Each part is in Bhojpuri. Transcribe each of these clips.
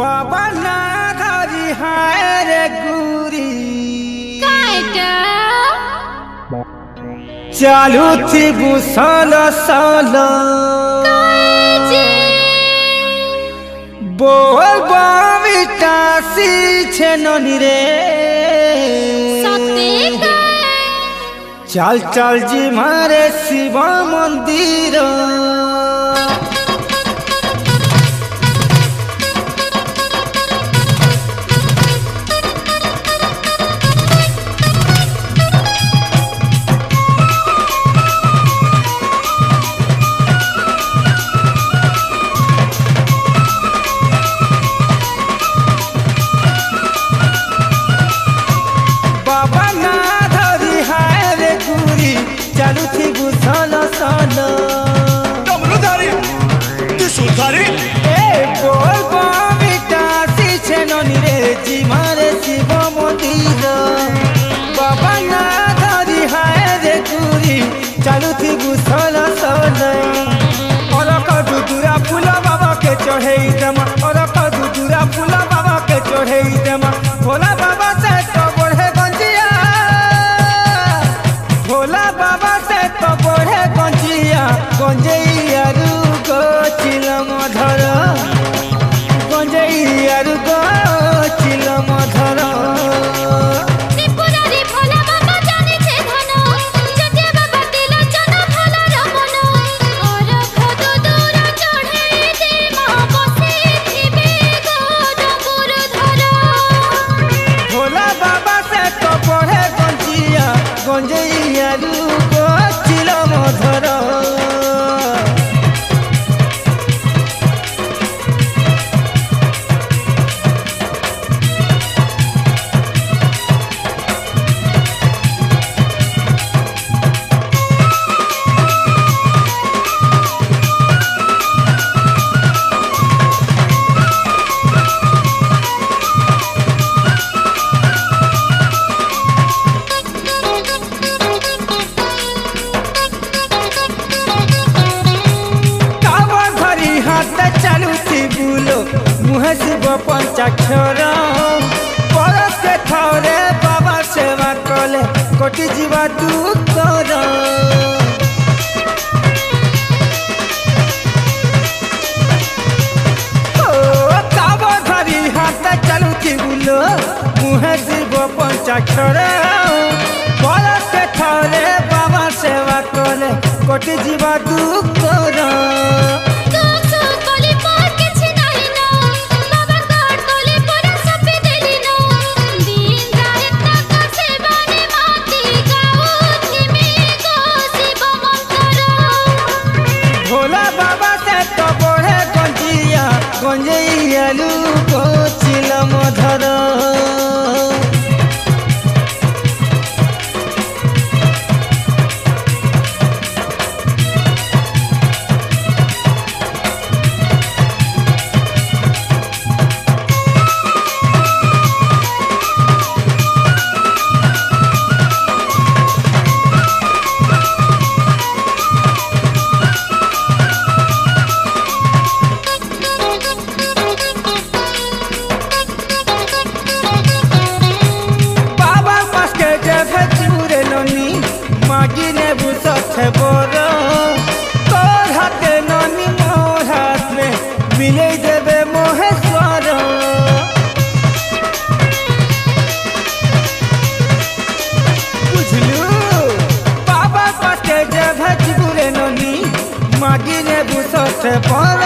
बाबा ना धरी हाय रे गुरी चालू थी बुसल सल बोल बाविटा सी छेननी रे चल चल जी मारे शिव मंदिर चालू थी गुसल सल और कदूरा फूला बाबा के चढ़े दमा और कदूरा फूला बाबा के चढ़े दमा भोला बाबा से तो बढ़े गंजिया भोला बाबा से तो बढ़े गंजिया गंजैया रुगो चिलम धर गंजैया रुगो चिलम धर गंजैया रुगो चिलम धर मुहे शिव पंचाक्षर परस के थरे बाबा सेवा कले कोटि जीवा दूतर धरी हाथ चलुथी बुलो मुहे शिव पंचाक्षर परस के थरे बाबा सेवा कले कोटि जीवा दूतर गंजैया रुगो चिलम धर मागिने बुसथे बर तोर हाथे ननी मोर हाथ में मिले देवे मोहेश्वर बुझलू बाबा पास के जब जुरे ननी मागिने बुसथे बर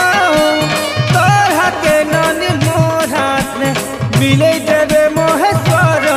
तोर हाथे ननी मोर हाथ में मिले देवे मोहेश्वर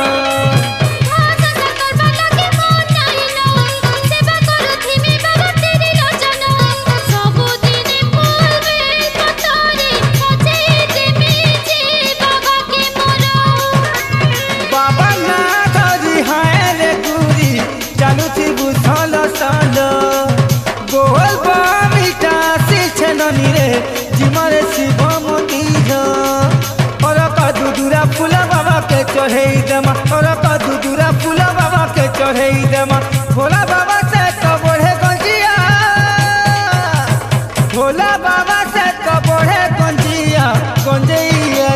जिमारे शिव मंदिर और कदूरा फूला बाबा के चढ़े दमा और कदूरा फूला बाबा के चढ़े दमा भोला बाबा से तो बढ़े गंजिया भोला बाबा से तो बढ़े गंजिया गंजैया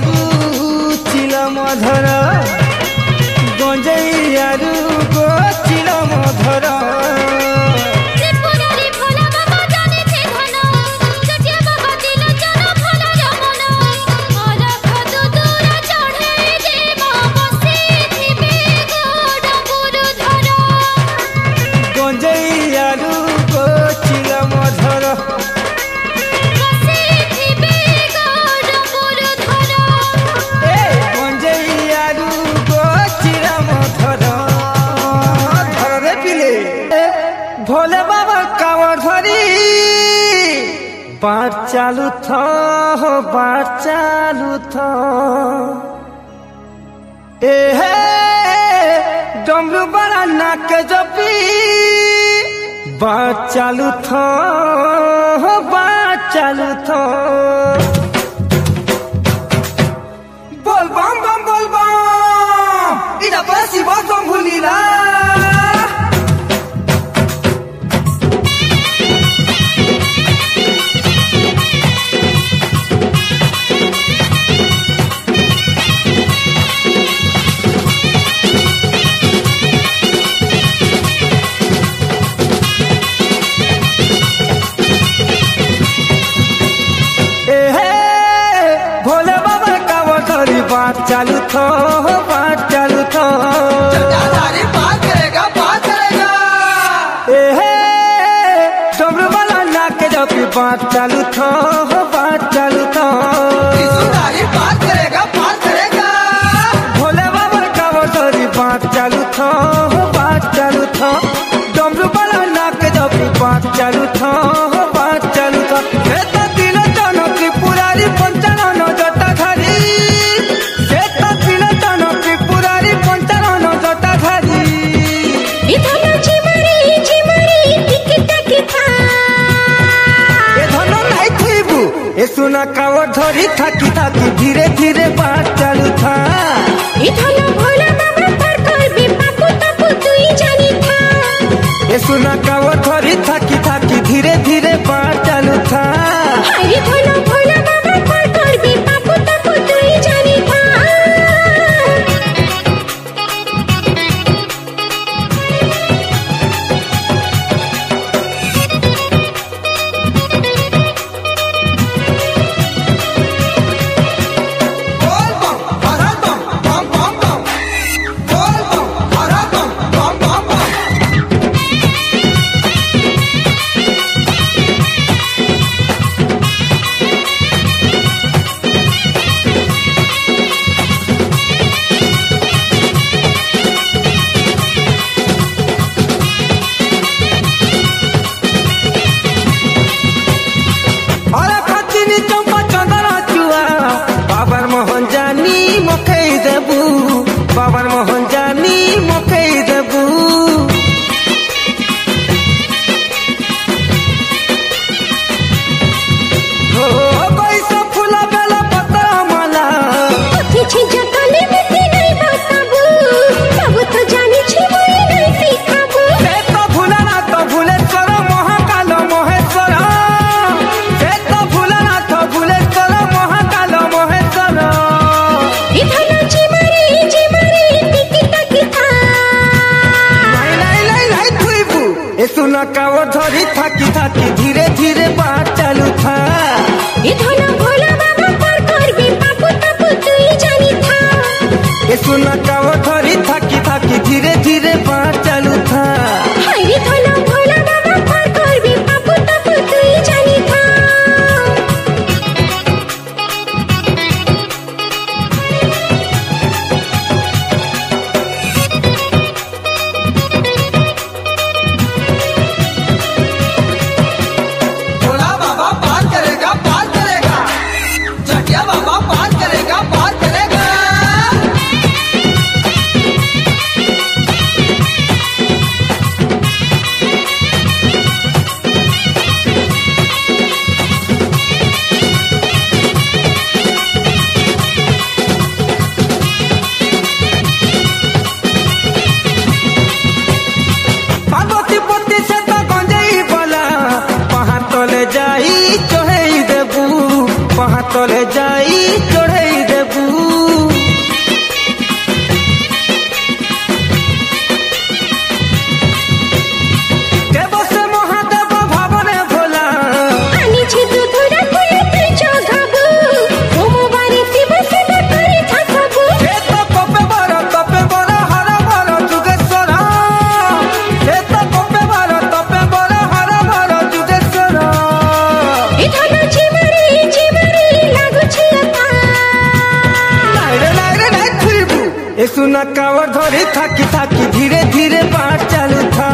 कावर धरी बाट चालू था बाट चालू था ए डमरू बड़ा नाक जपी बाट चालू था बाट चालू था बोल बम इधर पसी बहुत बम भूलीला बात चालू थो बात चालू थो बात करेगा डमरू वाला नाक जपी बात चालू थो बात चालू थो बात करेगा भोले बाबा का वसरी बात चालू थो बात चालू थो डमरू वाला नाक जपी बात चालू थो बात चालू थो दिल जन त्रिपुरारी पंचानन जटा धारी सुना कावर धरी थाकी थाकी धीरे धीरे बात चालू था भोला बाबा पर करबे पापू तापू तुई जानी था सुना कावर धरी थाकी थाकी धीरे धीरे बात चालू था अरे भोला बाबा पर करबे पापू तापू तुई जानी था बाबर मोहन जानी मकई देबू हो पैसा फूला बेला पता माला किछि जतने बेटी नहीं बताबू सब तो जानी छी बोली नहीं सिखाबू से तो भूला ना तो भूलेश्वर महाकाल महेश्वर से तो भूला ना तो भूलेश्वर महाकाल महेश्वर इधर जी सुना कावर धरी थाकी थाकी धीरे धीरे बात चालू था भोला बाबा पर करबे पापू तापू तुई जानी था सुना कावर धरी थाकी थाकी धीरे धीरे बात चालू था भोला बाबा पर करबे पापू तापू तुई जानी था तले जाई चढ़ई देबू देव से महादेव भावने भोला आनी छी तू थोड़ा फूले ते चोगाबू सोमवारी शिव से करी थासबू ए तो कपे बर हर बर जुगेश्वर ए तो कपे बर हर बर जुगेश्वर इधर चिमरी लागू छिलता ए सुना कावर धरी थाकी थाकी धीरे धीरे बात चालू था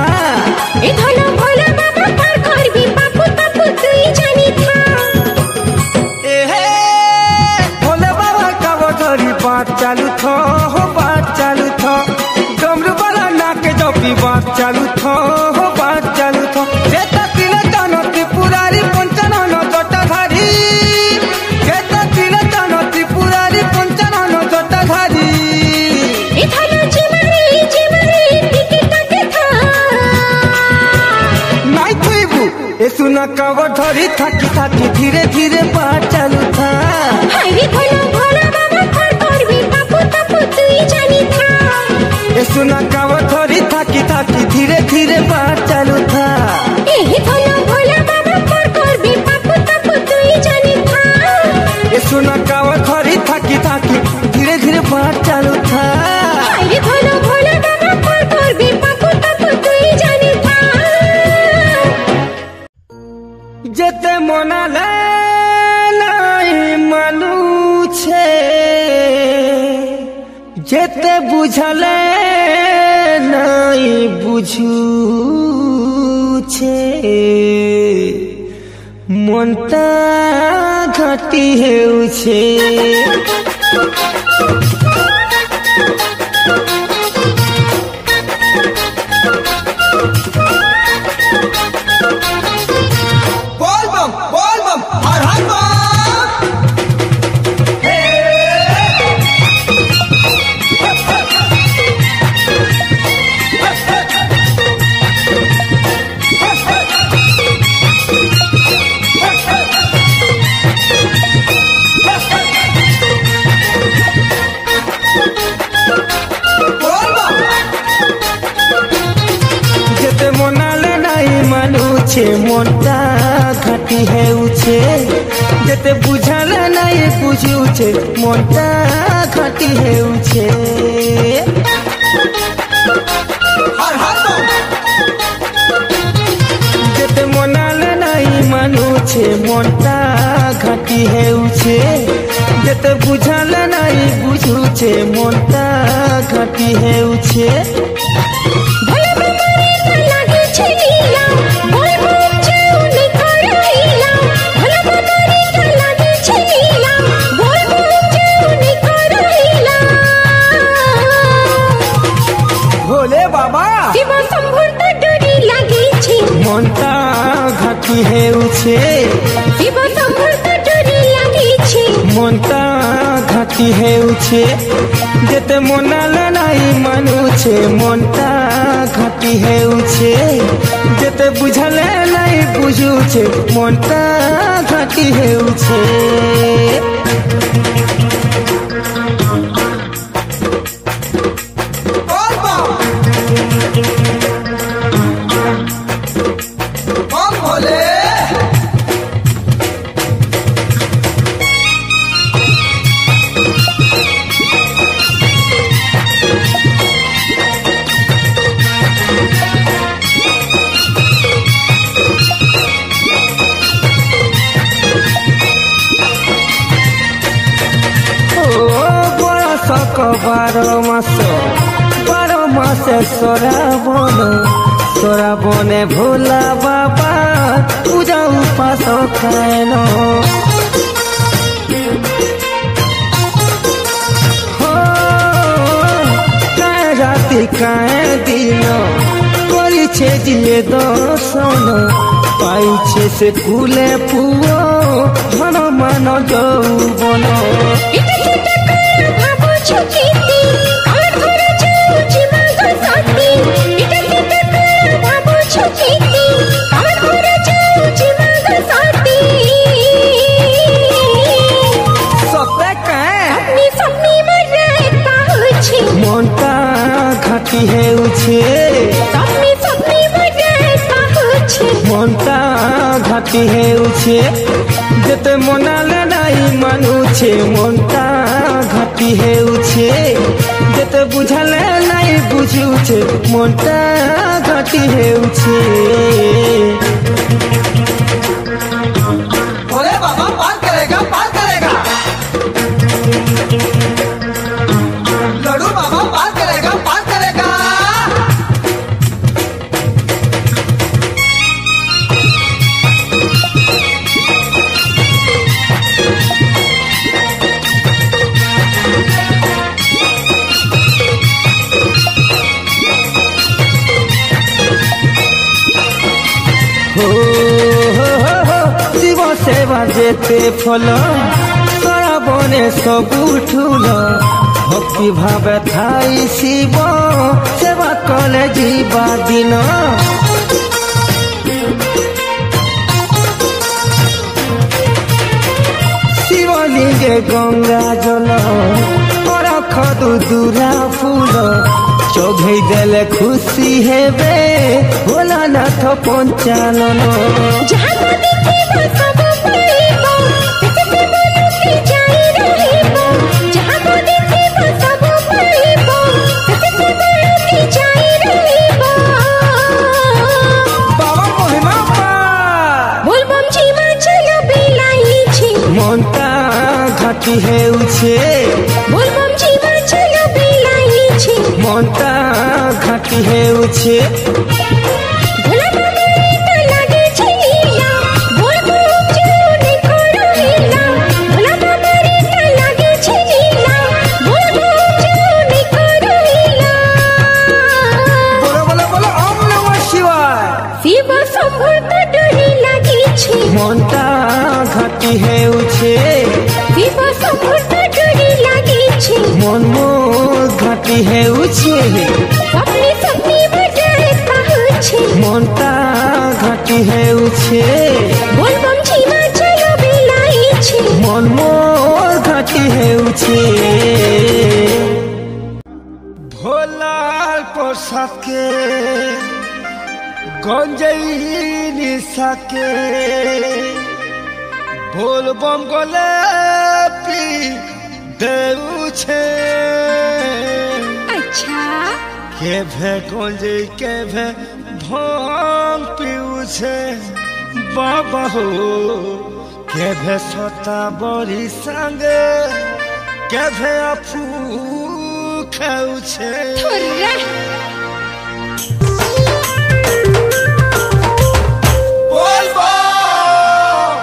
भोला बाबा पर करबे ए सुना कावर धरी थाकी थाकी धीरे धीरे बात चालू था हायरे भोला भोला बाबा कर करबी पापू तापू तुई जानी था ए सुना कावर धरी थाकी थाकी धीरे धीरे बात चालू था ए भोला भोला बाबा कर करबी पापू तापू तुई जानी था ए सुना कावर धरी थाकी थाकी धीरे धीरे बात चालू था हायरे भोला भोला बाबा कर करबी पापू तापू तुई जानी था जेते मनाले नहीं मानू छे जेते बुझले नहीं बुझू छे मनता घटी हेउ छे बोल बम हर हर बम बोल बम जेते मनाले नहीं मानू छे मनता घटी हेउ छे जेते बुझले नहीं बुझू छे मनता घटी हेउ छे हर हर बम जेते मनाले नहीं मानू छे मनता घटी हेउ छे जेते बुझले नहीं बुझू छे मनता घटी हेउ छे भोला बाबा रे लागे छे लीला बोल बोल जाऊन कराइला भोला बाबा रे लागे छे लीला बोल बोल जाऊन कराइला भोले बाबा शिव संभूत डोरी लागे छे मनता घटी हेउ छे शिव संभूत डोरी लागे छे मनता घटी हेउ छे जेते मनाले नहीं मानू छे मनता घटी हेउ छे जेते बुझले नहीं बुझू छे मनता घटी हेउ छे बोल बम भोले बड़ा सक 12 मासे सोराबने भोला बाबा पूजा उपास खाएन काए राति काए दिन करिछे जिए दर्शन पाइछे से कुले पुओ धन मान यौवन इटा चिटा कर भाबो छुकीती काल घर जाऊची माग साथी इटा चिटा कर भाबो छुकीती काल घर जाऊची माग साथी सत्य काए सपनी में रहता छे मनता घाटी हेउ छे सपनी में रहता छे मनता घाटी हेउ छे जेते मनाले नहीं मानू छे मनता घाटी हेउ छे जेते बुझले नहीं बुझू छे मनता घाटी हेउ छे भोले बाबा पार करेगा लड्डू बाबा पार करेगा शिव सेवा जेते फल श्रावणे सबु ठूल भक्ति भाव थाई शिव सेवा कले जीवा दिन गंगा जल रख दूरा फूल चोघई देले खुशी हेबे भोलानाथ पंचानन जहाँ को देखिबो सब पाइबो सचते बोलू के जाई रहिबो जहाँ को देखिबो सब पाइबो सचते बोलू के जाई रहिबो बाबा महिमा पार बोलबम जीवा चलो बिलाई छी मनता घाटी हेउछे बोलबम जीवा चलो बिलाई छी मनता घाटी हेउछे भोला बाबा तो लागे छी लीला बोलबम जीवन करो हीला भोला बाबा तो लागे छी लीला बोलबम जीवन करो हीला बोलो बोलो बोलो ओम नमः शिवाय शिव शंभु तो डोरी लागे छी मनता घाटी हेउछे शिव शंभु तो डोरी लागे छी मन मोर घाटी हेउछे अपने सपने बजाए पहुँचे मनता घाटी हेउछे बोलबम जीवा चलो बिलाई छी मन मोर घाटी हेउछे भोला पोसाके गंजई साके बोलबम गले पी देउछे अच्छा केभे गंजई केभे भांग पिउछे बाबा हो केभे सता बड़ी संगे केभे अफू खाउछे थोड़ा बोल बम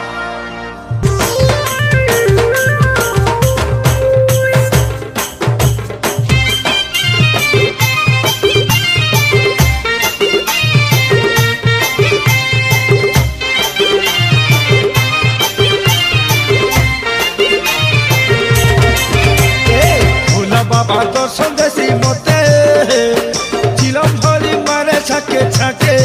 भोला बाबा दर्शन देसी मते चिलम भरी मारे छाके छाके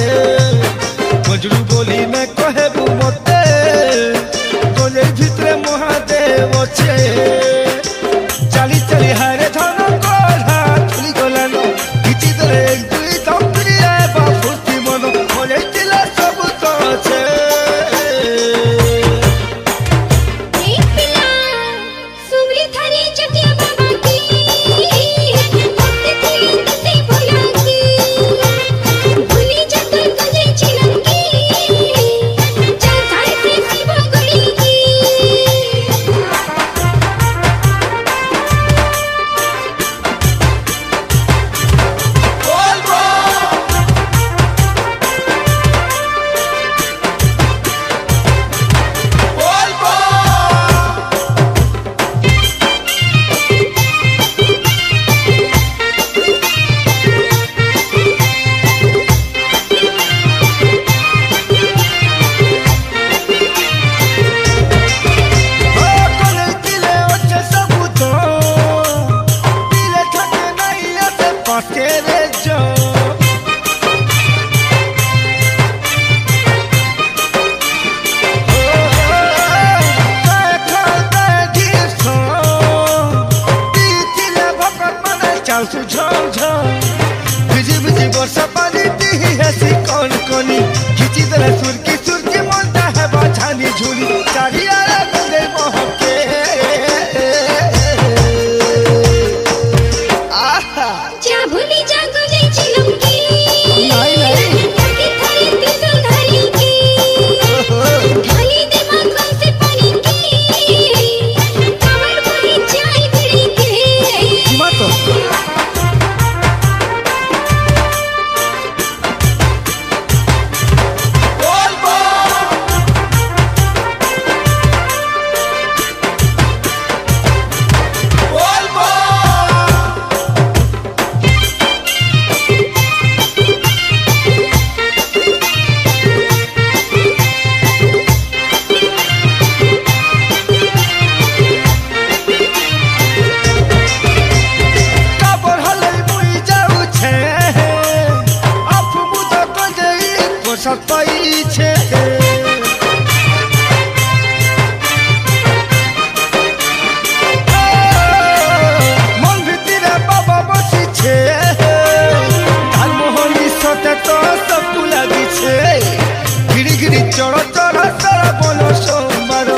चढ़ चढ़ चढ़ बोलो सोमवार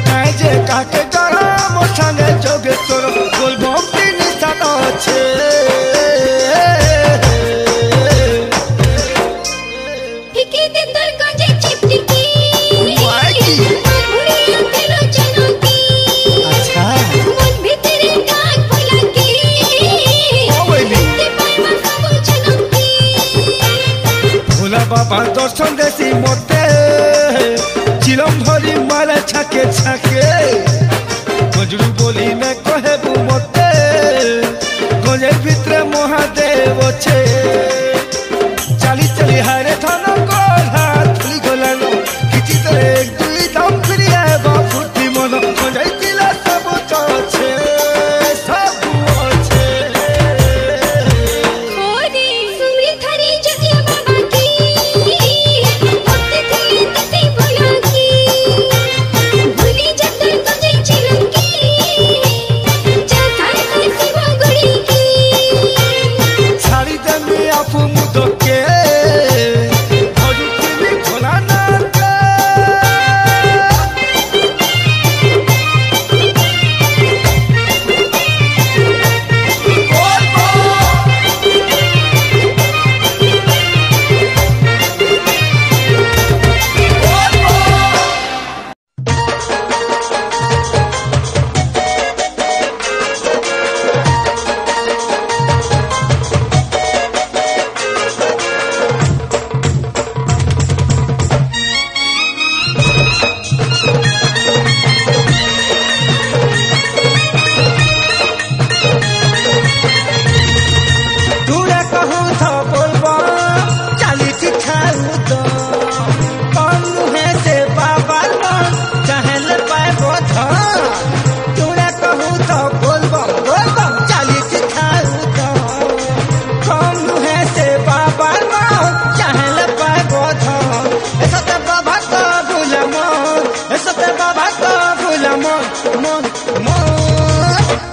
নাই যে কাকে ডর মোর সঙ্গে যোগেশ্বর বলবো তিনি সাথ আছে ঠিকই দে তোর গজে চিপটিকি উড়িয়া দিল জনকি আচ্ছা মন ভিতরে ডাক ফলাকি দেখতে পাইবা সব জনকি ভোলা বাবা দর্শন দেশি মতে চিলম ধরি মারে ছাকে ছাকে গজরু বলি না কহেবু মতে গজের ভিতরে মহাদেব আছে চালি চালি হারে ধন কলা তুলি গলানো কিছু তোরে এক দুই দাম ফিরিয়ে বা ফুটি মন গজাই দিলা সব আছে সব আছে ওরে সুমরি থারি জটিয়া বাবা কি ভক্তি থিলি ততে ভোলা কি ভুলি যতর গজে চিলকি যা তার করে শিব গুড়ি কি ছাড়ি দেমি আপু মুদকে ধরি তুমি খোলা না तूने कहूँ तो बोलबो चाली सिखाऊ तो कौन है से बाबा मन चाहे ले पाएबो तो तूने कहूँ तो बोलबो बोलबो चाली सिखाऊ तो कौन है से बाबा मन चाहे ले पाएबो तो ऐसा ते बाबा को भूल मन ऐसा ते बाबा को भूल मन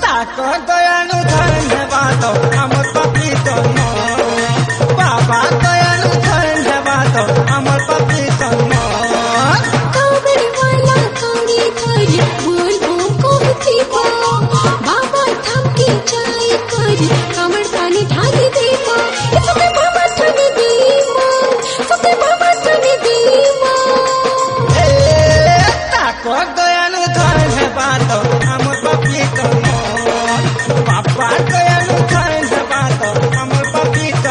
ताको दयालु धन्यवाद আমার পাপিত বাবা দয়ালু ধন্যবাদ আমার পাপিত কাবড় वाला কাঁড়ি ধরি বলবো কবতি বাবা থামকে চাই করি কামড় পানি ঢালি দেব সতে বাবা তনে দেব সতে বাবা তনে দেব তাকো দয়ালু ধন্যবাদ আমার পাপিত বাবা দয়ালু ধন্যবাদ আমার পাপিত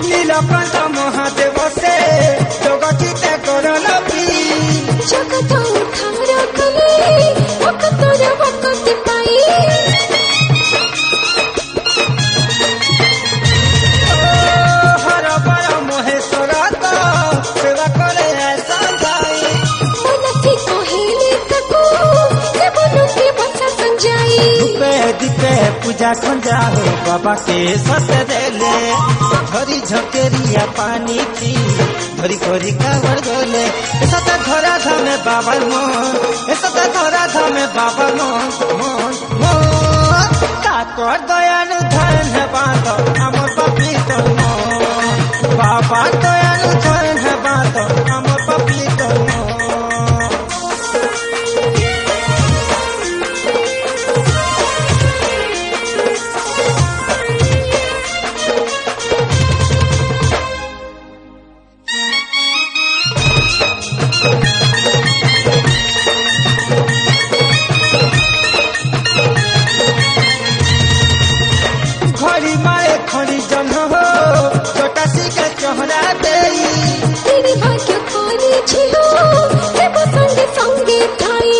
নীলকণ্ঠ মহাদেব সে জগতিতে করলবি জগত উঠার কলে ভক্তর ভক্তি পাই হর বর মহেশ্বর তো সেবা করে সঞ্জয় মনসি কহেলে তকো দেবনু কে বসা সঞ্জাই धूपे दीपे पूजा खंजा हो बाबा के सत देले धरी झकेरिया पानी थी धरी करी कावर गोले ऐसा तो धरा धामे बाबा मन ऐसा तो धरा धामे बाबा मन ताकर दयालु धन्यवाद আমার পাপিত বাবা দয়ালু ধন্যবাদ আমার পাপিত ঘড়ি মায়ে খড়ি জন্ম হো চটাসি কে চহরা দেই তেরি ভাগ্য কোনি ছিল দেব সঙ্গে সঙ্গে ঠাই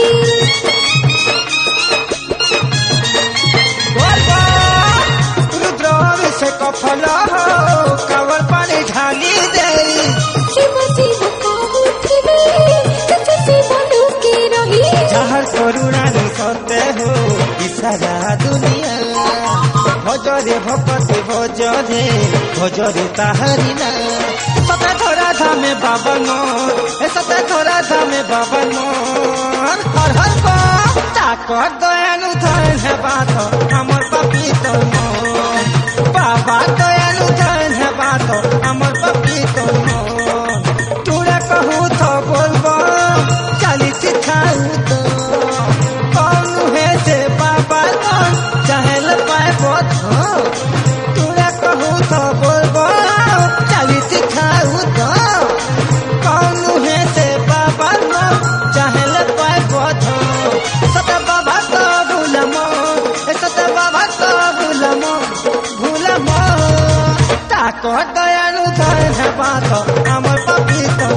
বলবো রুদ্র অভিষেক ফল হো কাবর পানি ঢালি দেই শিব শিব কহুথিবে সচে শিব লোকে রহি যাহার করুণা সতে হো ইসারা দুনিয়া ভজ ভজরে ভকতে ভজরে ভজরে তাহারি না সতে ধরা ধামে বাবা মোর সতে ধরা ধামে বাবা মোর হর হর গো চাকর দয়ালু ধন হেবা তো আমার পাপি তোর মন বাবা দয়ালু ধন হেবা তো আমার পাপি তোর মন তোরা कहू तो बोलबो चाली सिखाऊ तो कौन है से बाबा कौन चहल पाए बहुत तोरा कहू तो बोलबो चाली सिखाऊ तो कौन है से बाबा कौन चहल पाए बहुत सत बाबा तो भूलमो सत बाबा तो भूलमो ताको दयालु धन है बात हमर पापी तो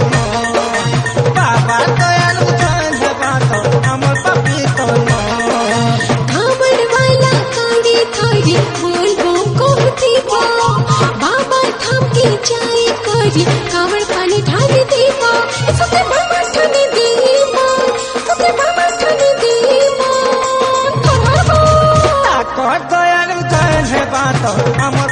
बाबा दयालु धन है बात हमर पापी तो कावड़ वाला काड़ी थारी बोलबो कहती बा बाबा थाम के जाए करी कावड़ पानी ढाली देवा सते बाबा ठाने देवा सते बाबा ठाने देवा ताको दयालु धन है बात हमर